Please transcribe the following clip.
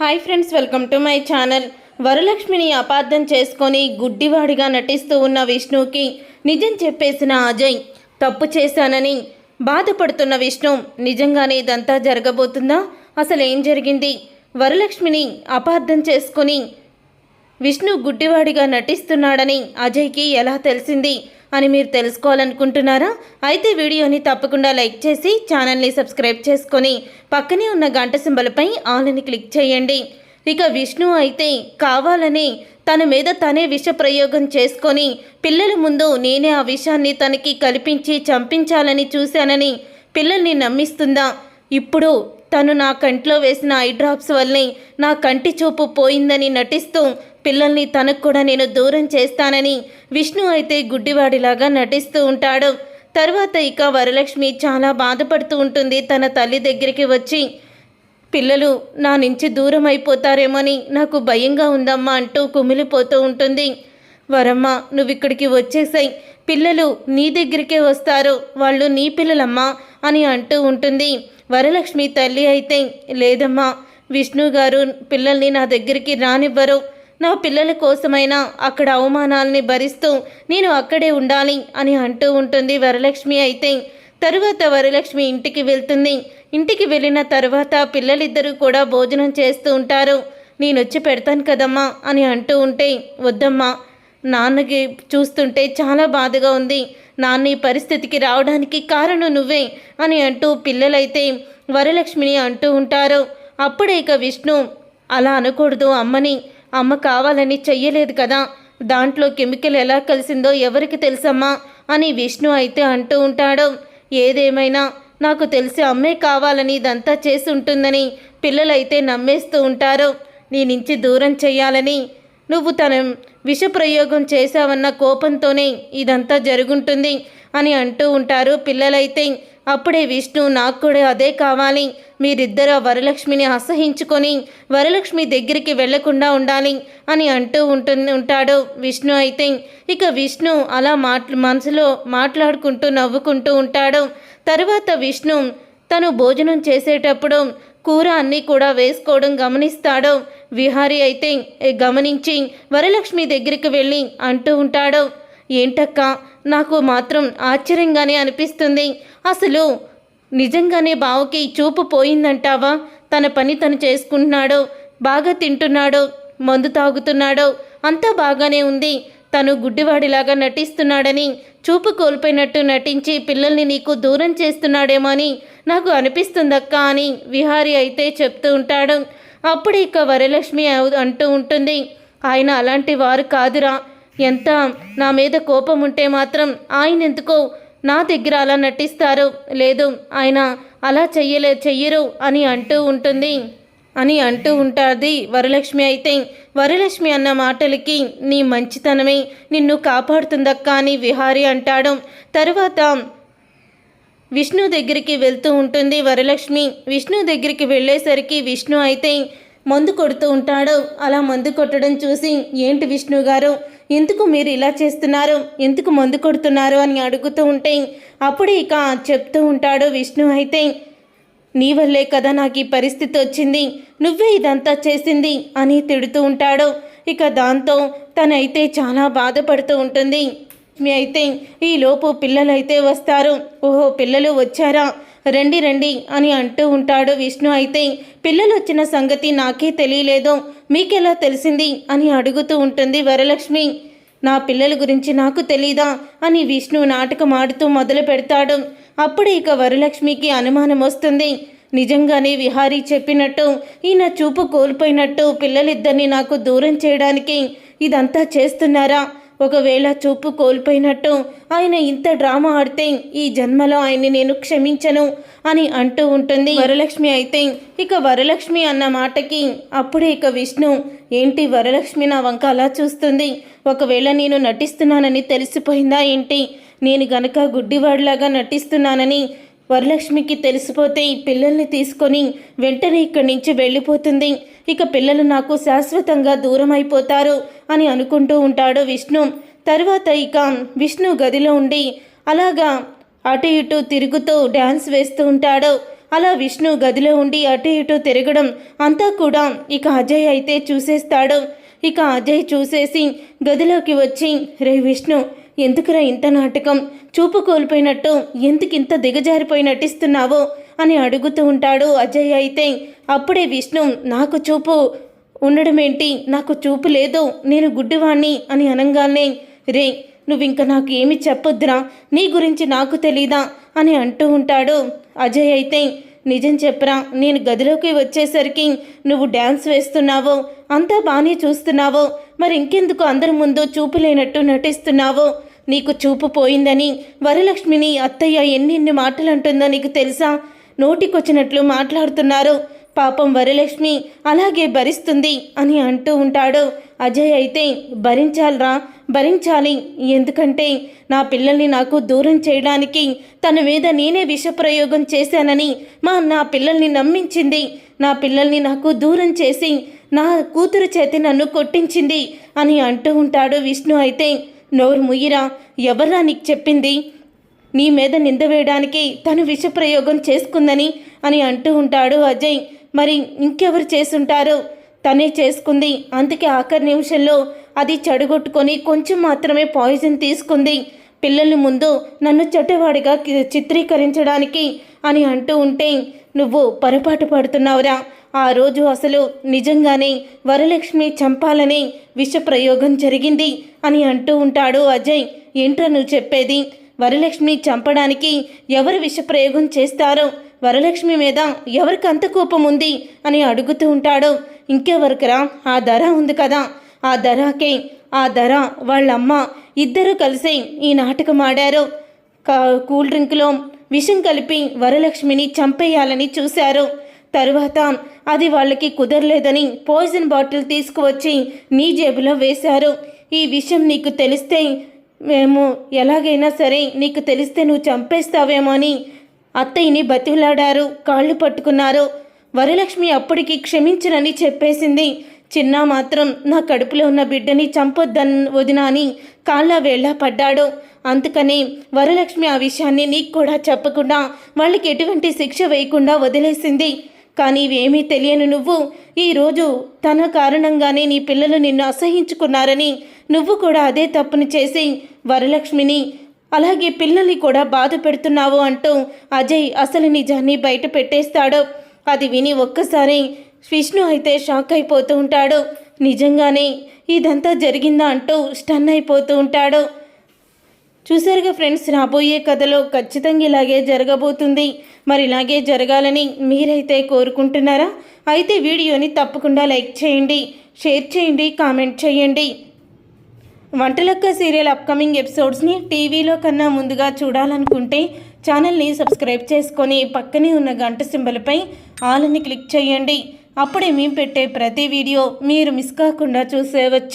Hi friends, welcome to my channel. వరలక్ష్మిని అపార్థం చేసుకొని గుడ్డివాడిగా నటిస్తూ ఉన్న విష్ణుకి నిజం చెప్పేసిన అజయ్ తప్పు చేశానని బాధపడుతున్న విష్ణు నిజంగానే ఇదంతా జరగబోతుందా? అసలు ఏం జరిగింది? వరలక్ష్మిని అపార్థం చేసుకొని విష్ణు గుడ్డివాడిగా నటిస్తున్నాడని అజయ్కి ఎలా తెలిసింది అని మీరు తెలుసుకోవాలనుకుంటున్నారా? అయితే వీడియోని తప్పకుండా లైక్ చేసి ఛానల్ని సబ్స్క్రైబ్ చేసుకొని పక్కనే ఉన్న గంట సింబల్పై ఆల్ని క్లిక్ చేయండి. ఇక విష్ణు అయితే కావాలని తన మీద తనే విష ప్రయోగం చేసుకొని పిల్లల ముందు నేనే ఆ విషాన్ని తనకి కల్పించి చంపించాలని చూశానని పిల్లల్ని నమ్మిస్తుందా? ఇప్పుడు తను నా కంట్లో వేసిన ఐ డ్రాప్స్ వల్లే నా కంటి చూపు పోయిందని నటిస్తూ పిల్లల్ని తనకు కూడా నేను దూరం చేస్తానని విష్ణు అయితే గుడ్డివాడిలాగా నటిస్తూ ఉంటాడు. తర్వాత ఇక వరలక్ష్మి చాలా బాధపడుతూ ఉంటుంది. తన తల్లి దగ్గరికి వచ్చి పిల్లలు నా నుంచి దూరం అయిపోతారేమోని నాకు భయంగా ఉందమ్మా అంటూ కుమిలిపోతూ ఉంటుంది. వరమ్మ, నువ్వు ఇక్కడికి వచ్చేసాయి, పిల్లలు నీ దగ్గరికే వస్తారు, వాళ్ళు నీ పిల్లలమ్మా అని అంటూ ఉంటుంది. వరలక్ష్మి తల్లి అయితే లేదమ్మా, విష్ణు గారు పిల్లల్ని నా దగ్గరికి రానివ్వరు, నా పిల్లల కోసమైనా అక్కడ అవమానాలని భరిస్తూ నేను అక్కడే ఉండాలి అని అంటూ ఉంటుంది వరలక్ష్మి. అయితే తరువాత వరలక్ష్మి ఇంటికి వెళ్తుంది. ఇంటికి వెళ్ళిన తర్వాత పిల్లలిద్దరూ కూడా భోజనం చేస్తూ ఉంటారు. నేను వచ్చి పెడతాను కదమ్మా అని అంటూ ఉంటే వద్దమ్మా, నాన్నకి చూస్తుంటే చాలా బాధగా ఉంది, నాన్న ఈ పరిస్థితికి రావడానికి కారణం నువ్వే అని అంటూ పిల్లలైతే వరలక్ష్మిని అంటూ ఉంటారు. అప్పుడే ఇక విష్ణు అలా అనకూడదు, అమ్మ కావాలని చెయ్యలేదు కదా, దాంట్లో కెమికల్ ఎలా కలిసిందో ఎవరికి తెలుసమ్మా అని విష్ణు అయితే అంటూ ఉంటాడు. ఏదేమైనా నాకు తెలిసి అమ్మే కావాలని ఇదంతా చేసి ఉంటుందని పిల్లలైతే నమ్మేస్తూ ఉంటారు. నీ నుంచి దూరం చెయ్యాలని నువ్వు తన విషప్రయోగం చేశావన్న కోపంతోనే ఇదంతా జరుగుంటుంది అని అంటూ ఉంటారు పిల్లలైతే. అప్పుడే విష్ణు నాకు కూడా అదే కావాలి, మీరిద్దరూ వరలక్ష్మిని అసహించుకొని వరలక్ష్మి దగ్గరికి వెళ్లకుండా ఉండాలి అని అంటూ ఉంటాడు విష్ణు అయితే. ఇక విష్ణు అలా మనసులో మాట్లాడుకుంటూ నవ్వుకుంటూ ఉంటాడు. తర్వాత విష్ణు తను భోజనం చేసేటప్పుడు కూర అన్నీ కూడా వేసుకోవడం గమనిస్తాడు. విహారీ అయితే గమనించి వరలక్ష్మి దగ్గరికి వెళ్ళి అంటూ ఉంటాడు, ఏంటక్క, నాకు మాత్రం ఆశ్చర్యంగానే అనిపిస్తుంది, అసలు నిజంగానే బావకి చూపు పోయిందంటావా? తన పని తను చేసుకుంటున్నాడు, బాగా తింటున్నాడు, మందు తాగుతున్నాడు, అంతా బాగానే ఉంది, తను గుడ్డివాడిలాగా నటిస్తున్నాడని చూపు కోల్పోయినట్టు నటించి పిల్లల్ని నీకు దూరం చేస్తున్నాడేమో అని నాకు అనిపిస్తుందక్క అని విహారీ అయితే చెప్తూ ఉంటాడు. అప్పుడు ఇక వరలక్ష్మి అంటూ ఉంటుంది, ఆయన అలాంటి వారు కాదురా, ఎంత నా మీద కోపం ఉంటే మాత్రం ఆయన ఎందుకో నా దగ్గర అలా నటిస్తారు, లేదు ఆయన అలా చెయ్యరు అని అంటూ ఉంటుంది వరలక్ష్మి అయితే. వరలక్ష్మి అన్న మాటలకి నీ మంచితనమే నిన్ను కాపాడుతుందక్క అని విహారీ అంటాడు. తర్వాత విష్ణు దగ్గరికి వెళ్తూ ఉంటుంది వరలక్ష్మి. విష్ణు దగ్గరికి వెళ్ళేసరికి విష్ణు అయితే మందు కొడుతూ ఉంటాడు. అలా మందు కొట్టడం చూసి ఏంటి విష్ణు గారు, ఎందుకు మీరు ఇలా చేస్తున్నారు, ఎందుకు మందు కొడుతున్నారు అని అడుగుతూ ఉంటే అప్పుడే ఇక చెప్తూ ఉంటాడు విష్ణు అయితే, నీ వల్లే కదా నాకు ఈ పరిస్థితి వచ్చింది, నువ్వే ఇదంతా చేసింది అని తిడుతూ ఉంటాడు. ఇక దాంతో తనైతే చాలా బాధపడుతూ ఉంటుంది. మీ అయితే ఈలోపు పిల్లలైతే వస్తారు. ఓహో, పిల్లలు వచ్చారా, రండి రండి అని అంటూ ఉంటాడు విష్ణు అయితే. పిల్లలు వచ్చిన సంగతి నాకే తెలియలేదు, మీకెలా తెలిసింది అని అడుగుతూ ఉంటుంది వరలక్ష్మి. నా పిల్లల గురించి నాకు తెలీదా అని విష్ణు నాటకం ఆడుతూ మొదలు పెడతాడు. అప్పుడే ఇక వరలక్ష్మికి అనుమానం వస్తుంది. నిజంగానే విహారీ చెప్పినట్టు ఈయన చూపు కోల్పోయినట్టు పిల్లలిద్దరిని నాకు దూరం చేయడానికి ఇదంతా చేస్తున్నారా? ఒకవేళ చూపు కోల్పోయినట్టు ఆయన ఇంత డ్రామా ఆడితే ఈ జన్మలో ఆయన్ని నేను క్షమించను అని అంటూ ఉంటుంది వరలక్ష్మి అయితే. ఇక వరలక్ష్మి అన్న మాటకి అప్పుడే ఇక విష్ణు, ఏంటి వరలక్ష్మి నా వంక అలా చూస్తుంది, ఒకవేళ నేను నటిస్తున్నానని తెలిసిపోయిందా ఏంటి, నేను గనక గుడ్డివాడిలాగా నటిస్తున్నానని వరలక్ష్మికి తెలిసిపోతే పిల్లల్ని తీసుకొని వెంటనే ఇక్కడి నుంచి వెళ్ళిపోతుంది, ఇక పిల్లలు నాకు శాశ్వతంగా దూరం అయిపోతారు అని అనుకుంటూ ఉంటాడు విష్ణు. తర్వాత ఇక విష్ణు గదిలో ఉండి అలాగా అటు ఇటు తిరుగుతూ డ్యాన్స్ వేస్తూ ఉంటాడు. అలా విష్ణు గదిలో ఉండి అటు ఇటు తిరగడం అంతా కూడా ఇక అజయ్ అయితే చూసేస్తాడు. ఇక అజయ్ చూసేసి గదిలోకి వచ్చి, రే విష్ణు, ఎందుకురా ఇంత నాటకం, చూపు కోల్పోయినట్టు ఎందుకింత దిగజారిపోయి నటిస్తున్నావో అని అడుగుతూ ఉంటాడు అజయ్ అయితే. అప్పుడే విష్ణు, నాకు చూపు ఉండడమేంటి, నాకు చూపు లేదు, నేను గుడ్డివాణ్ణి అని అనగానే, రే నువ్వింక నాకు ఏమి చెప్పొద్దురా, నీ గురించి నాకు తెలీదా అని అంటూ ఉంటాడు అజయ్ అయితే. నిజం చెప్పరా, నేను గదిలోకి వచ్చేసరికి నువ్వు డ్యాన్స్ వేస్తున్నావో, అంతా బాగానే చూస్తున్నావో, మరి ఇంకెందుకు అందరి ముందు చూపు లేనట్టు నటిస్తున్నావో? నీకు చూపు పోయిందని వరలక్ష్మిని అత్తయ్య ఎన్ని మాటలు అంటుందో నీకు తెలుసా? నోటికొచ్చినట్లు మాట్లాడుతున్నారు. పాపం వరలక్ష్మి అలాగే భరిస్తుంది అని అంటూ ఉంటాడు అజయ్ అయితే. భరించాలరా, భరించాలి, ఎందుకంటే నా పిల్లల్ని నాకు దూరం చేయడానికి తన మీద నేనే విషప్రయోగం చేశానని నా పిల్లల్ని నమ్మించింది, నా పిల్లల్ని నాకు దూరం చేసి నా కూతురు చేతి నన్ను కొట్టించింది అని అంటూ ఉంటాడు విష్ణు అయితే. నోరు ముయ్యిరా, ఎవర్రా నీకు చెప్పింది నీ మీద నింద వేయడానికి తను విషప్రయోగం చేసుకుందని అని అంటూ ఉంటాడు అజయ్. మరి ఇంకెవరు చేసుంటారు? తనే చేసుకుంది, అందుకే ఆఖరి నిమిషంలో అది చెడగొట్టుకొని కొంచెం మాత్రమే పాయిజన్ తీసుకుంది, పిల్లల ముందు నన్ను చెడ్డవాడిగా చిత్రీకరించడానికి అని అంటూ ఉంటే, నువ్వు పొరపాటు పడుతున్నావురా. ఆ రోజు అసలు నిజంగానే వరలక్ష్మి చంపాలని విషప్రయోగం జరిగింది అని అంటూ ఉంటాడు అజయ్. ఏంట్రా నువ్వు చెప్పేది? వరలక్ష్మి చంపడానికి ఎవరు విషప్రయోగం చేస్తారో, వరలక్ష్మి మీద ఎవరికి అంత కోపం ఉంది అని అడుగుతూ ఉంటాడు. ఇంకెవరికరా, ఆ ధర ఉంది కదా, ఆ ధరకే, ఆ ధర వాళ్ళమ్మ ఇద్దరూ కలిసి ఈ నాటకం ఆడారు. కూల్ డ్రింక్లో విషం కలిపి వరలక్ష్మిని చంపేయాలని చూశారు. తరువాత అది వాళ్ళకి కుదరలేదని పాయిజన్ బాటిల్ తీసుకువచ్చి నీ జేబులో వేశారు. ఈ విషయం నీకు తెలిస్తే మేము ఎలాగైనా సరే, నీకు తెలిస్తే నువ్వు చంపేస్తావేమో అని అత్తయ్యని బతిలాడారు, కాళ్ళు పట్టుకున్నారు. వరలక్ష్మి అప్పటికి క్షమించనని చెప్పేసింది. చిన్న మాత్రం నా కడుపులో ఉన్న బిడ్డని చంపొద్దని వదినా అని కాళ్ళ వేళ్ళ పడ్డాడు. అందుకని వరలక్ష్మి ఆ విషయాన్ని నీకు కూడా చెప్పకుండా వాళ్ళకి ఎటువంటి శిక్ష వేయకుండా వదిలేసింది. కానీ ఇవేమీ తెలియని నువ్వు ఈరోజు తన కారణంగానే నీ పిల్లలు నిన్ను అసహించుకున్నారని నువ్వు కూడా అదే తప్పుని చేసి వరలక్ష్మిని అలాగే పిల్లల్ని కూడా బాధ పెడుతున్నావు అంటూ అజయ్ అసలు నిజాన్ని బయట పెట్టేస్తాడు. అది విని ఒక్కసారి విష్ణు అయితే షాక్ అయిపోతూ ఉంటాడు. నిజంగానే ఇదంతా జరిగిందా అంటూ స్టన్ అయిపోతూ ఉంటాడు. చూసారుగా ఫ్రెండ్స్, రాబోయే కథలో ఖచ్చితంగా ఇలాగే జరగబోతుంది. మరి ఇలాగే జరగాలని మీరైతే కోరుకుంటున్నారా? అయితే వీడియోని తప్పకుండా లైక్ చేయండి, షేర్ చేయండి, కామెంట్ చేయండి. వంటలక్క సీరియల్ అప్కమింగ్ ఎపిసోడ్స్ని టీవీలో కన్నా ముందుగా చూడాలనుకుంటే ఛానల్ని సబ్స్క్రైబ్ చేసుకొని పక్కనే ఉన్న గంట సింబల్పై ఆల్ అని క్లిక్ చేయండి. అప్పుడే మేము పెట్టే ప్రతి వీడియో మీరు మిస్ కాకుండా చూసేవచ్చు.